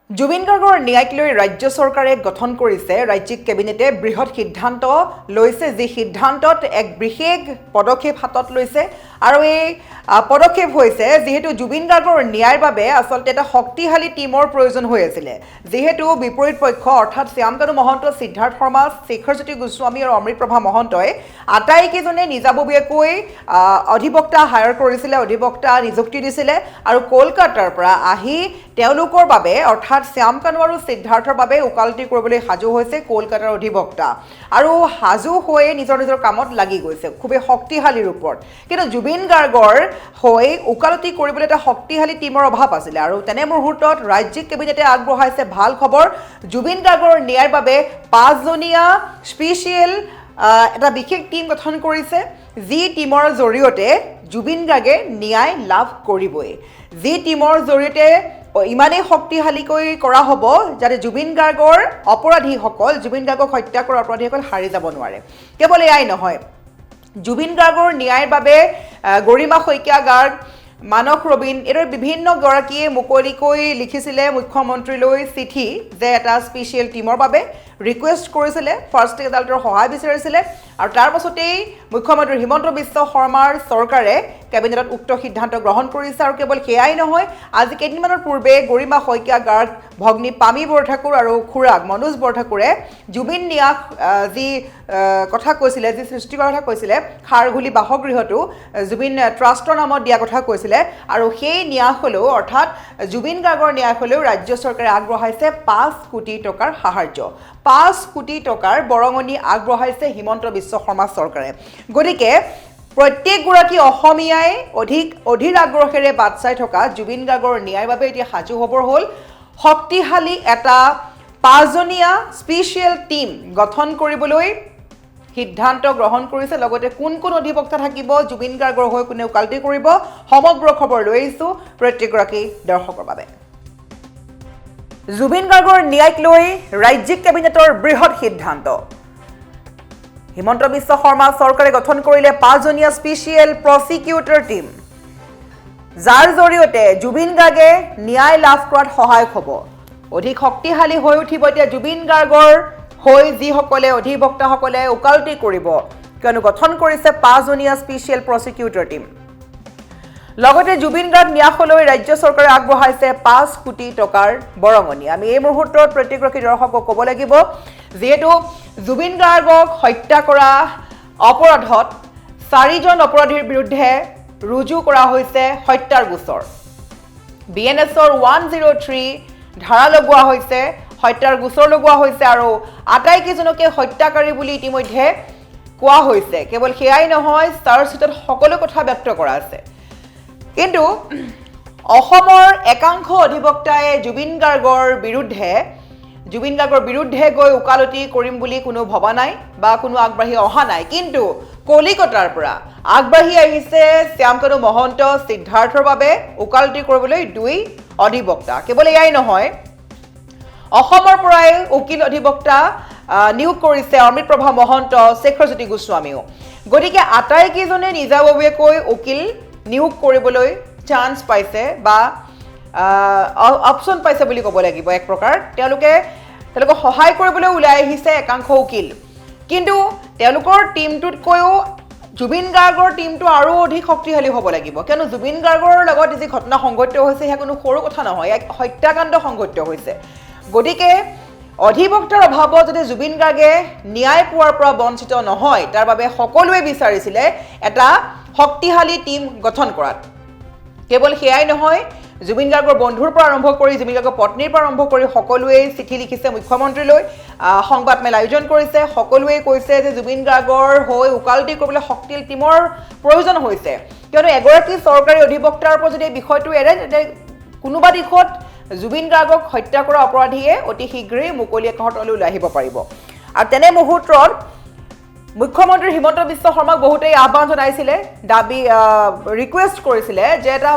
জুবিন গাৰ্গৰ ন্যায়ক লৈ ৰাজ্য চৰকাৰে গঠন কৰিছে ৰাজ্যিক কেবিনেটে বৃহৎ সিদ্ধান্ত লৈছে যি সিদ্ধান্তত এক বিশেষ পদক্ষেপ হাতত লৈছে আৰু এই পদক্ষেপ হৈছে যেহেতু জুবিন গাৰ্গৰ ন্যায়ৰ বাবে আসলতে এটা শক্তিশালী টিমৰ প্ৰয়োজন হৈ আছিল যেহেতু বিপৰীত পক্ষ অৰ্থাৎ শ্যামকানু মহন্ত সিদ্ধাৰ্থ শৰ্মা শেখৰজ্যোতি গোস্বামী আৰু অমৃতপ্ৰভা মহন্তই আটাইকেইজনে নিজাববীয়াকৈ অধিবক্তা হায়াৰ কৰিছিল অধিবক্তা নিযুক্তি দিছিল আৰু কলকাতাৰ পৰা আহি তেওঁলোকৰ বাবে অৰ্থাৎ শ্যামকানু আৰু সিদ্ধাৰ্থৰ বাবে উকালতি কৰিবলৈ সাজু হৈছে কলকাতাৰ অধিবক্তা আৰু হাজু হৈ নিজৰ কামত লাগি গৈছে খুবেই শক্তিশালী ৰূপত কিন্তু জুবিন গাৰ্গৰ হৈ উকালতি কৰিবলৈ এটা শক্তিশালী টিমৰ অভাৱ আছিল আৰু তেনে মুহূৰ্তত ৰাজ্যিক কেবিনেটে আগবঢ়াইছে ভাল খবৰ জুবিন গাৰ্গৰ ন্যায়ৰ বাবে 5জনীয়া স্পেচিয়েল এটা বিশেষ টিম গঠন কৰিছে যি টিমৰ জৰিয়তে জুবিন গাৰ্গে ন্যায় লাভ কৰিবই যি টিমৰ জৰিয়তে ইমানেই শক্তিশালীকৈ কৰা হ'ব যাতে জুবিন গাৰ্গৰ অপৰাধীসকল জুবিন গাৰ্গক হত্যা কৰা অপৰাধীসকল হাৰি যাব নোৱাৰে কেৱল এয়াই নহয় জুবিন গাৰ্গৰ ন্যায়ৰ বাবে গৰিমা শইকীয়া গাৰ্গ মানস ৰবীন এৰ বিভিন্ন গৰাকীয়ে মুকলিকৈ লিখিছিলে মুখ্যমন্ত্ৰীলৈ চিঠি যে এটা স্পেচিয়েল টিমৰ বাবে ৰিকুৱেষ্ট কৰিছিলে ফাৰ্ষ্ট আদালতৰ সহায় বিচাৰিছিলে আৰু তাৰ পাছতেই মুখ্যমন্ত্ৰী হিমন্ত বিশ্ব শৰ্মাৰ চৰকাৰে কেবিনেটত উক্ত সিদ্ধান্ত গ্ৰহণ কৰিছে আৰু কেৱল সেয়াই নহয় আজি কেইদিনমানৰ পূৰ্বে গৰিমা শইকীয়া গাৰ্গ ভগ্নী পামী বৰঠাকুৰ আৰু খুৰাক মনোজ বৰঠাকুৰে জুবিন ন্যাস যি কথা কৈছিলে যি সৃষ্টি কৰাৰ কথা কৈছিলে খাৰঘুলি বাসগৃহটো জুবিন ট্ৰাষ্টৰ নামত দিয়া কথা কৈছিলে আৰু সেই ন্যাস হলেও অৰ্থাৎ জুবিন গাৰ্গৰ ন্যাস হলেও ৰাজ্য চৰকাৰে আগবঢ়াইছে 5 কোটি টকাৰ সাহায্য 5 কোটি টকাৰ বৰঙণি আগবঢ়াইছে হিমন্ত বিশ্ব শৰ্মা চৰকাৰে গতিকে প্ৰত্যেকগৰাকী অসমীয়াই অধীৰ আগ্ৰহেৰে বাট চাই থকা জুবিন গাৰ্গৰ ন্যায়ৰ বাবে এতিয়া সাজু হ'বৰ হ'ল শক্তিশালী এটা 5জনীয়া স্পেচিয়েল টিম গঠন কৰিবলৈ সিদ্ধান্ত গ্ৰহণ কৰিছে লগতে কোন অধিবক্তা থাকিব জুবিন গাৰ্গৰ হৈ কোনে উকালতি কৰিব সমগ্ৰ খবৰ লৈ আহিছোঁ প্ৰত্যেকগৰাকী দৰ্শকৰ বাবে জুবিন গাৰ্গৰ ন্যায়ক লৈ ৰাজ্যিক কেবিনেটৰ বৃহৎ সিদ্ধান্ত হিমন্ত বিশ্ব শৰ্মা চৰকাৰে গঠন কৰিলে 5জনীয়া স্পেচিয়েল প্ৰসিকিউটৰ টিম যাৰ জৰিয়তে জুবিন গাৰ্গে ন্যায় লাভ কৰাত সহায়ক হ'ব অধিক শক্তিশালী হৈ উঠিব এতিয়া জুবিন গাৰ্গৰ হৈ যিসকলে অধিবক্তাসকলে উকালতি কৰিব কিয়নো গঠন কৰিছে 5জনীয়া স্পেচিয়েল প্ৰসিকিউটৰ টিম লগতে জুবিন গাৰ্গ ন্যাসলৈ ৰাজ্য চৰকাৰে আগবঢ়াইছে 5 কোটি টকাৰ বৰঙণি আমি এই মুহূৰ্তত প্ৰত্যেকগৰাকী দৰ্শকক ক'ব লাগিব যেহেতু জুবিন গাৰ্গক হত্যা কৰা অপৰাধত 4জন অপৰাধীৰ বিৰুদ্ধে ৰুজু কৰা হৈছে হত্যাৰ গোচৰ বিএনএছৰ 103 ধাৰা লগোৱা হৈছে হত্যাৰ গোচৰ লগোৱা হৈছে আৰু আটাইকেইজনকে হত্যাকাৰী বুলি ইতিমধ্যে কোৱা হৈছে কেৱল সেয়াই নহয় চাৰ্জশ্বিটত সকলো কথা ব্যক্ত কৰা আছে কিন্তু অসমৰ একাংশ অধিবক্তাই জুবিন গাৰ্গৰ বিৰুদ্ধে গৈ উকালতি কৰিম বুলি কোনো ভবা নাই বা কোনো আগবাঢ়ি অহা নাই কিন্তু কলিকতাৰ পৰা আগবাঢ়ি আহিছে শ্যামকানু মহন্ত সিদ্ধাৰ্থৰ বাবে উকালতি কৰিবলৈ 2 অধিবক্তা কেৱল এয়াই নহয় অসমৰ পৰাই উকিল অধিবক্তা নিয়োগ কৰিছে অমৃতপ্ৰভা মহন্ত শেখৰজ্যোতি গোস্বামীও গতিকে আটাইকেইজনে নিজাববীয়াকৈ উকিল নিয়োগ কৰিবলৈ চান্স পাইছে বা অপচন পাইছে বুলি ক'ব লাগিব এক প্ৰকাৰ তেওঁলোকে সহায় কৰিবলৈ ওলাই আহিছে একাংশ উকিল কিন্তু তেওঁলোকৰ টিমটোতকৈও জুবিন গাৰ্গৰ টিমটো আৰু অধিক শক্তিশালী হ'ব লাগিব কিয়নো জুবিন গাৰ্গৰ লগত যি ঘটনা সংঘটিত হৈছে সেয়া কোনো সৰু কথা নহয় এক হত্যাকাণ্ড সংঘটিত হৈছে গতিকে অধিবক্তাৰ অভাৱত যদি জুবিন গাৰ্গে ন্যায় পোৱাৰ পৰা বঞ্চিত নহয় তাৰ বাবে সকলোৱে বিচাৰিছিলে এটা শক্তিশালী টিম গঠন কৰাত কেৱল সেয়াই নহয় জুবিন গাৰ্গৰ বন্ধুৰ পৰা আৰম্ভ কৰি জুবিন গাৰ্গৰ পত্নীৰ পৰা আৰম্ভ কৰি সকলোৱে চিঠি লিখিছে মুখ্যমন্ত্ৰীলৈ সংবাদ মেল আয়োজন কৰিছে সকলোৱে কৈছে যে জুবিন গাৰ্গৰ হৈ উকালতি কৰিবলৈ শক্তিশালী টিমৰ প্ৰয়োজন হৈছে কিয়নো এগৰাকী চৰকাৰী অধিবক্তাৰ পৰা যদি বিষয়টো এৰে তেন্তে কোনোবা দিশত জুবিন গাৰ্গক হত্যা কৰা অপৰাধীয়ে অতি শীঘ্ৰেই মুকলি আকাশলৈ ওলাই আহিব পাৰিব আৰু তেনে মুহূৰ্তত মুখ্যমন্ত্ৰী হিমন্ত বিশ্ব শৰ্মাক বহুতেই আহ্বান জনাইছিলে দাবী ৰিকুৱেষ্ট কৰিছিলে যে এটা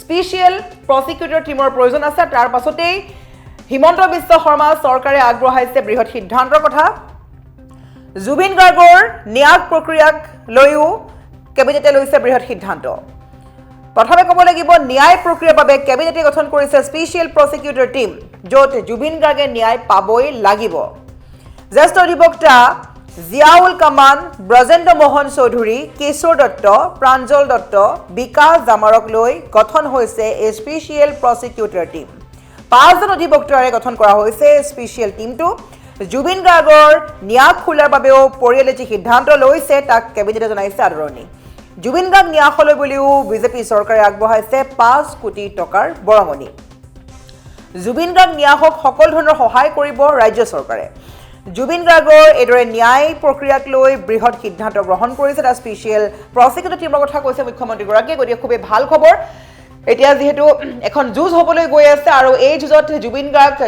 স্পেচিয়েল প্ৰসিকিউটৰ টিমৰ প্ৰয়োজন আছে তাৰ পাছতেই হিমন্ত বিশ্ব শৰ্মা চৰকাৰে আগবঢ়াইছে বৃহৎ সিদ্ধান্তৰ কথা জুবিন গাৰ্গৰ ন্যায় প্ৰক্ৰিয়াক লৈও কেবিনেটে লৈছে বৃহৎ সিদ্ধান্ত প্ৰথমে ক'ব লাগিব ন্যায় প্ৰক্ৰিয়াৰ বাবে কেবিনেটে গঠন কৰিছে স্পেচিয়েল প্ৰসিকিউটৰ টিম য'ত জুবিন গাৰ্গে ন্যায় পাবই লাগিব জ্যেষ্ঠ অধিবক্তা জিয়াউল কামান ব্ৰজেন্দ্ৰ মোহন চৌধুৰী কিশোৰ দত্ত প্ৰাঞ্জল দত্ত বিকাশ জামাৰক লৈ গঠন হৈছে এই স্পেচিয়েল প্ৰসিকিউটৰ টিম 5 জন অধিবক্তাৰে গঠন কৰা হৈছে স্পেচিয়েল টিমটো জুবিন গাৰ্গৰ ন্যায় খোলাৰ বাবেও পৰিয়ালে যি সিদ্ধান্ত লৈছে তাক কেবিনেটে জনাইছে আদৰণি জুবিন গাৰ্গ ন্যায়ালয় বুলিও বিজেপি চৰকাৰে আগবঢ়াইছে 5 কোটি টকাৰ বৰঙণি জুবিন গাৰ্গ ন্যায়ক সকলো ধৰণৰ সহায় কৰিব ৰাজ্য চৰকাৰে জুবিন গাৰ্গৰ এদৰে ন্যায় প্ৰক্ৰিয়াক লৈ বৃহৎ সিদ্ধান্ত গ্ৰহণ কৰিছে এটা স্পেচিয়েল প্ৰসিকিউটৰ টিমৰ কথা কৈছে মুখ্যমন্ত্ৰীগৰাকীয়ে গতিকে খুবেই ভাল খবৰ এতিয়া যেহেতু এখন যুঁজ হ'বলৈ গৈ আছে আৰু এই যুঁজত জুবিন গাৰ্গ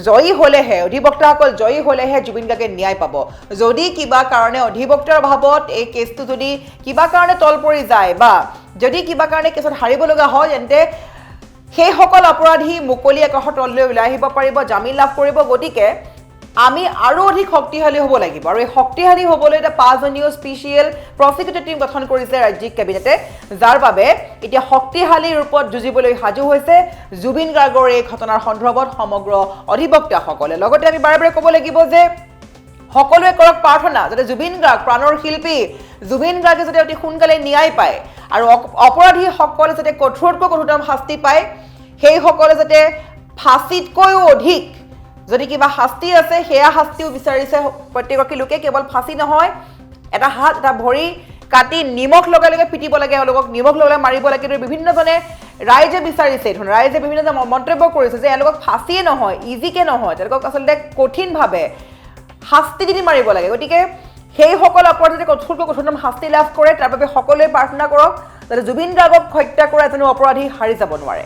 জয়ী হ'লেহে অধিবক্তাসকল জয়ী হ'লেহে জুবিন গাৰ্গে ন্যায় পাব যদি কিবা কাৰণে অধিবক্তাৰ অভাৱত এই কেছটো যদি কিবা কাৰণে তল পৰি যায় বা যদি কিবা কাৰণে কেছত হাৰিব লগা হয় তেন্তে সেইসকল অপৰাধী মুকলি আকাশৰ তললৈ ওলাই আহিব পাৰিব জামিন লাভ কৰিব গতিকে আমি আৰু অধিক শক্তিশালী হ'ব লাগিব আৰু এই শক্তিশালী হ'বলৈ এটা 5 জনীয় স্পেচিয়েল প্ৰসিকিউটৰ টিম গঠন কৰিছে ৰাজ্যিক কেবিনেটে যাৰ বাবে এতিয়া শক্তিশালী ৰূপত যুঁজিবলৈ সাজু হৈছে জুবিন গাৰ্গৰ এই ঘটনাৰ সন্দৰ্ভত সমগ্ৰ অধিবক্তাসকলে লগতে আমি বাৰে বাৰে ক'ব লাগিব যে সকলোৱে কৰক প্ৰাৰ্থনা যাতে জুবিন গাৰ্গ প্ৰাণৰ শিল্পী জুবিন গাৰ্গে যাতে অতি সোনকালে ন্যায় পায় আৰু অপৰাধীসকলে যাতে কঠোৰতকৈ কঠোৰতম শাস্তি পায় সেইসকলে যাতে ফাঁচীতকৈও অধিক যদি কিবা শাস্তি আছে সেয়া শাস্তিও বিচাৰিছে প্ৰত্যেককে লোকে কেৱল ফাঁচি নহয় এটা হাত এটা ভৰি কাটি নিমখ লগাই লগাই পিটিব লাগে এওঁলোকক নিমখ লগাই মাৰিব লাগে বিভিন্নজনে ৰাইজে বিচাৰিছে ৰাইজে বিভিন্ন মন্তব্য কৰিছে যে এওঁলোকক ফাঁচিয়ে নহয় ইজিকে নহয় তেওঁলোকক আচলতে কঠিনভাৱে শাস্তি দি মাৰিব লাগে গতিকে সেইসকল অপৰাধীয়ে কঠোৰকৈ কঠোৰতম শাস্তি লাভ কৰে তাৰ বাবে সকলোৱে প্ৰাৰ্থনা কৰক যাতে জুবিন গাৰ্গক হত্যা কৰা এজনো অপৰাধী হাৰি যাব নোৱাৰে